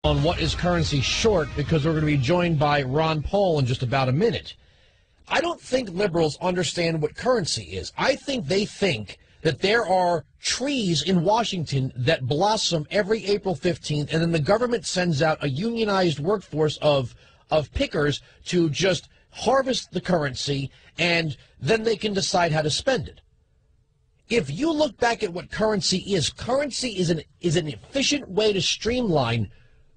On what is currency short, because we're going to be joined by Ron Paul in just about a minute. I don't think liberals understand what currency is. I think they think that there are trees in Washington that blossom every April 15th, and then the government sends out a unionized workforce of pickers to just harvest the currency, and then they can decide how to spend it. If you look back at what currency is an efficient way to streamline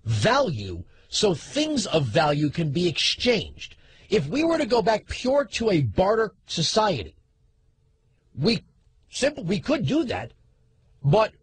value so things of value can be exchanged. If we were to go back pure to a barter society, we could do that, but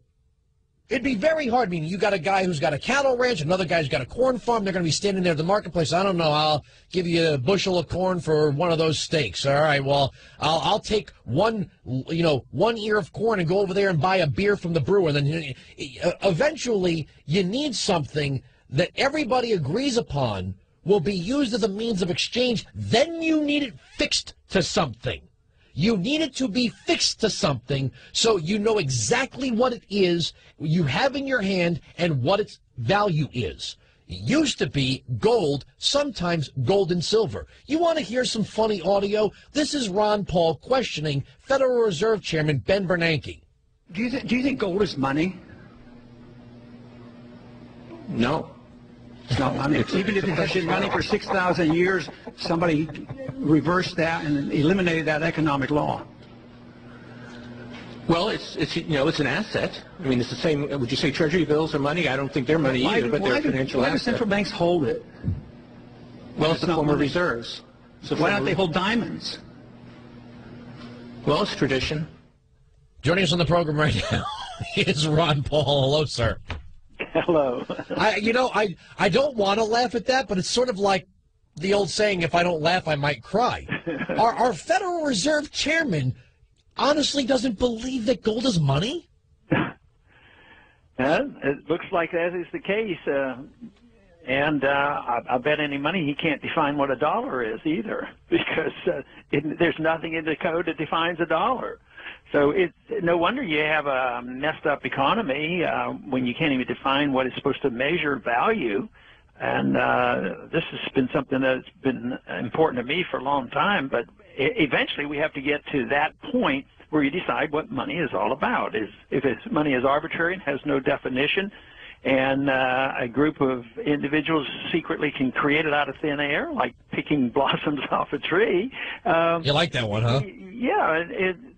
it'd be very hard. I mean, you got a guy who's got a cattle ranch, another guy's got a corn farm. They're going to be standing there at the marketplace. I don't know. I'll give you a bushel of corn for one of those steaks. All right. Well, I'll take one ear of corn and go over there and buy a beer from the brewer. And then eventually, you need something that everybody agrees upon will be used as a means of exchange. Then you need it fixed to something. You need it to be fixed to something so you know exactly what it is you have in your hand and what its value is. It used to be gold, sometimes gold and silver. You want to hear some funny audio? This is Ron Paul questioning Federal Reserve Chairman Ben Bernanke. Do you think gold is money? No. It's not money. Even if it has been money for 6,000 years, somebody reversed that and eliminated that economic law. Well, it's an asset. I mean, it's the same. Would you say Treasury bills are money? I don't think they're money either, but they're financial assets. Why do central banks hold it? Well, it's a form of reserves. Why don't they hold diamonds? Well, it's tradition. Joining us on the program right now is Ron Paul. Hello, sir. Hello. I don't want to laugh at that, but it's sort of like the old saying, if I don't laugh, I might cry. Our Federal Reserve Chairman honestly doesn't believe that gold is money? It looks like that is the case. And I bet any money he can't define what a dollar is either, because there's nothing in the code that defines a dollar. So it's no wonder you have a messed up economy when you can't even define what is supposed to measure value. And this has been something that's been important to me for a long time. But eventually we have to get to that point where you decide what money is all about. If money is arbitrary and has no definition, and a group of individuals secretly can create it out of thin air, like picking blossoms off a tree. You like that one, huh? Yeah,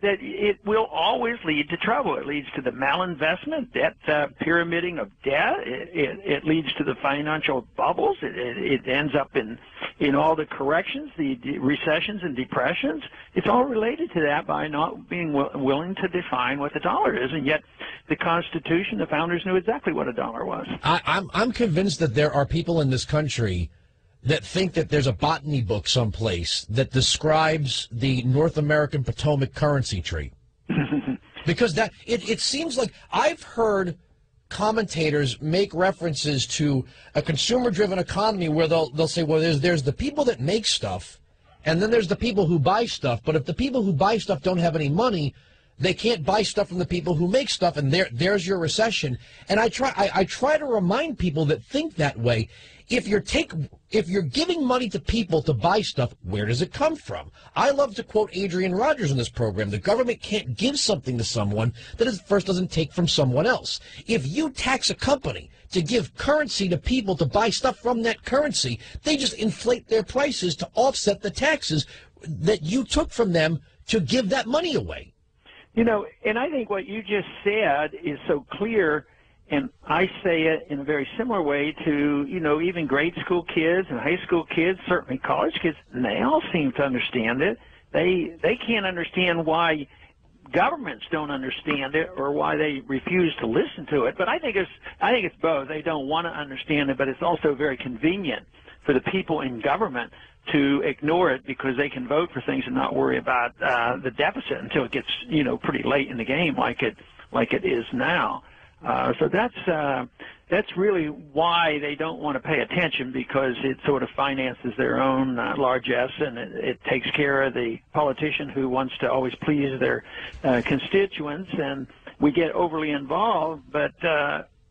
it will always lead to trouble. It leads to the malinvestment, debt pyramiding of debt. It leads to the financial bubbles. It ends up in all the corrections, the recessions and depressions. It's all related to that by not being willing to define what the dollar is, and yet the Constitution, the founders knew exactly what a dollar was. I'm convinced that there are people in this country that think that there's a botany book someplace that describes the North American Potomac currency tree. Because it seems like I've heard commentators make references to a consumer-driven economy where they'll say, well, there's the people that make stuff, and then there's the people who buy stuff. But if the people who buy stuff don't have any money, they can't buy stuff from the people who make stuff, and there's your recession. And I try to remind people that think that way. If you're giving money to people to buy stuff, where does it come from? I love to quote Adrian Rogers in this program. The government can't give something to someone that it first doesn't take from someone else. If you tax a company to give currency to people to buy stuff from that currency, they just inflate their prices to offset the taxes that you took from them to give that money away. You know, and I think what you just said is so clear, and I say it in a very similar way to, even grade school kids and high school kids, certainly college kids, and they all seem to understand it. They can't understand why governments don't understand it or why they refuse to listen to it. But I think it's both. They don't want to understand it, but it's also very convenient for the people in government to ignore it because they can vote for things and not worry about the deficit until it gets pretty late in the game, like it is now. So that's really why they don't want to pay attention, because it sort of finances their own largesse, and it takes care of the politician who wants to always please their constituents, and we get overly involved. But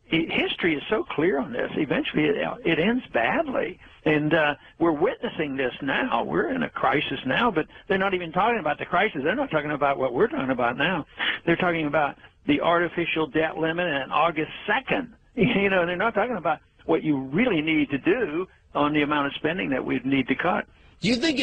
history is so clear on this. Eventually, it ends badly. And we're witnessing this now. We're in a crisis now, but they're not even talking about the crisis. They're not talking about what we're talking about now. They're talking about the artificial debt limit on August 2nd. You know, they're not talking about what you really need to do on the amount of spending that we need to cut. Do you think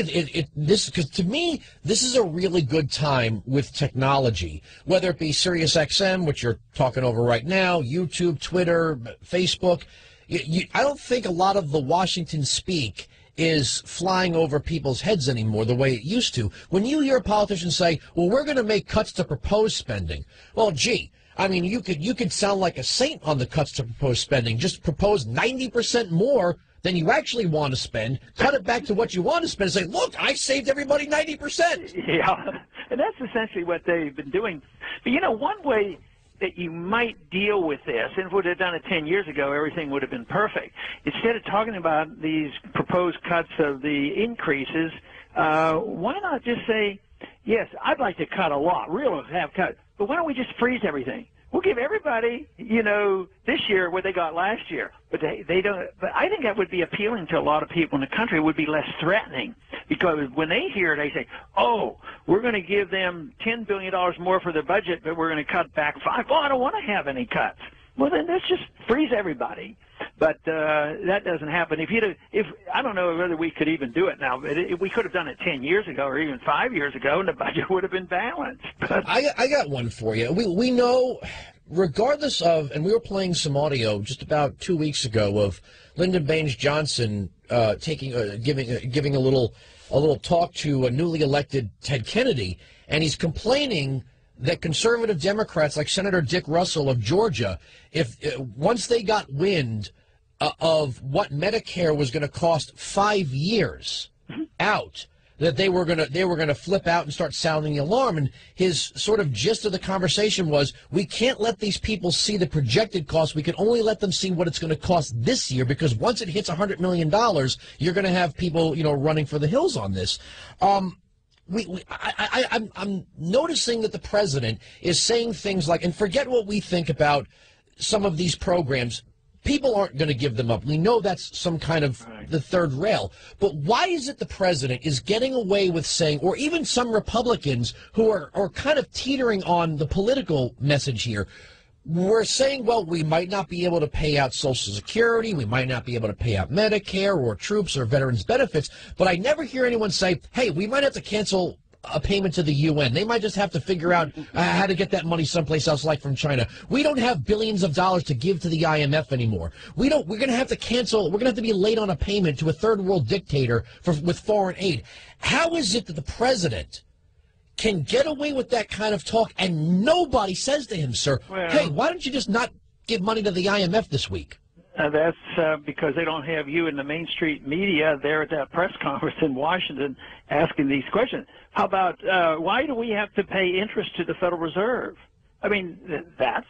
this, because to me, this is a really good time with technology, whether it be Sirius XM, which you're talking over right now, YouTube, Twitter, Facebook. I don't think a lot of the Washington speak is flying over people's heads anymore the way it used to. When you hear politicians say, well, we're going to make cuts to proposed spending, well, gee, I mean, you could sound like a saint on the cuts to proposed spending. Just propose 90% more than you actually want to spend, cut it back to what you want to spend, and say, look, I saved everybody 90%. Yeah, and that's essentially what they've been doing. But, you know, one way that you might deal with this, and if we would have done it 10 years ago, everything would have been perfect. Instead of talking about these proposed cuts of the increases, why not just say, yes, I'd like to cut a lot, really have cut, but why don't we just freeze everything? We'll give everybody, you know, this year what they got last year, but they don't. But I think that would be appealing to a lot of people in the country. It would be less threatening, because when they hear it, they say, "Oh, we're going to give them $10 billion more for their budget, but we're going to cut back $5 billion. Well, I don't want to have any cuts." Well, then let's just freeze everybody. But that doesn't happen. If I don't know whether we could even do it now, but we could have done it 10 years ago or even 5 years ago, and the budget would have been balanced. But I got one for you. We know, regardless of, and we were playing some audio just about 2 weeks ago of Lyndon Baines Johnson giving a little talk to a newly elected Ted Kennedy, and he's complaining that conservative Democrats like Senator Dick Russell of Georgia, once they got wind of what Medicare was going to cost 5 years out, that they were going to flip out and start sounding the alarm. And his sort of gist of the conversation was, we can't let these people see the projected cost. We can only let them see what it's going to cost this year, because once it hits $100 million, you're going to have people, you know, running for the hills on this. I'm noticing that the president is saying things like, and forget what we think about some of these programs, people aren't going to give them up. We know that's some kind of the third rail. But why is it the president is getting away with saying, or even some Republicans who are kind of teetering on the political message here, we're saying, well, we might not be able to pay out Social Security, we might not be able to pay out Medicare or troops or veterans benefits, but I never hear anyone say, hey, we might have to cancel a payment to the UN. They might just have to figure out how to get that money someplace else, like from China. We don't have billions of dollars to give to the IMF anymore. We're going to have to cancel. We're going to have to be late on a payment to a third world dictator with foreign aid. How is it that the president can get away with that kind of talk and nobody says to him, sir, hey, why don't you just not give money to the IMF this week? That's because they don't have you in the Main Street media there at that press conference in Washington asking these questions. How about why do we have to pay interest to the Federal Reserve? I mean, that's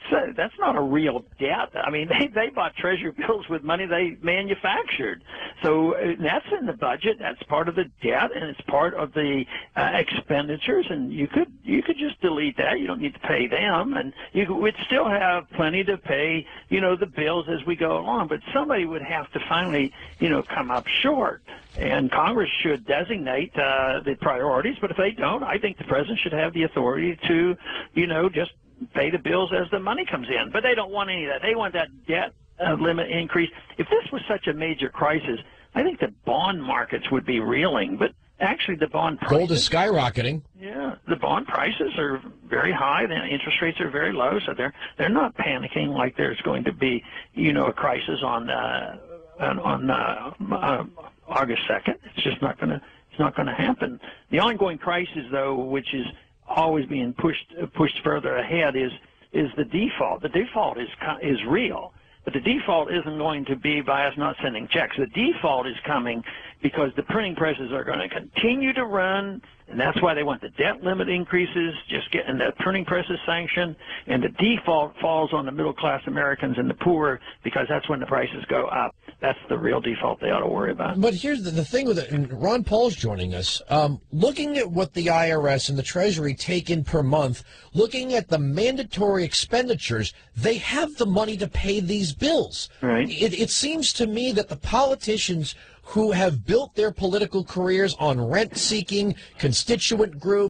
not a real debt. I mean, they bought Treasury bills with money they manufactured. So that's in the budget. That's part of the debt, and it's part of the expenditures. And you could just delete that. You don't need to pay them, and you would still have plenty to pay, you know, the bills as we go along. But somebody would have to finally, you know, come up short. And Congress should designate the priorities. But if they don't, I think the president should have the authority to, you know, just pay the bills as the money comes in. But they don't want any of that. They want that debt limit increase. If this was such a major crisis, I think the bond markets would be reeling. But actually the bond prices... Gold is skyrocketing. Yeah, the bond prices are very high. The interest rates are very low, so they're not panicking like there's going to be, you know, a crisis on August 2nd. It's just not going to happen. The ongoing crisis, though, which is always being pushed further ahead, is the default. The default is real, but the default isn't going to be by us not sending checks. The default is coming because the printing presses are going to continue to run, and that's why they want the debt limit increases, just getting the printing presses sanctioned, and the default falls on the middle-class Americans and the poor because that's when the prices go up. That's the real default they ought to worry about. But here's the thing with it, and Ron Paul's joining us. Looking at what the IRS and the Treasury take in per month, looking at the mandatory expenditures, they have the money to pay these bills. Right. It seems to me that the politicians who have built their political careers on rent-seeking, constituent groups,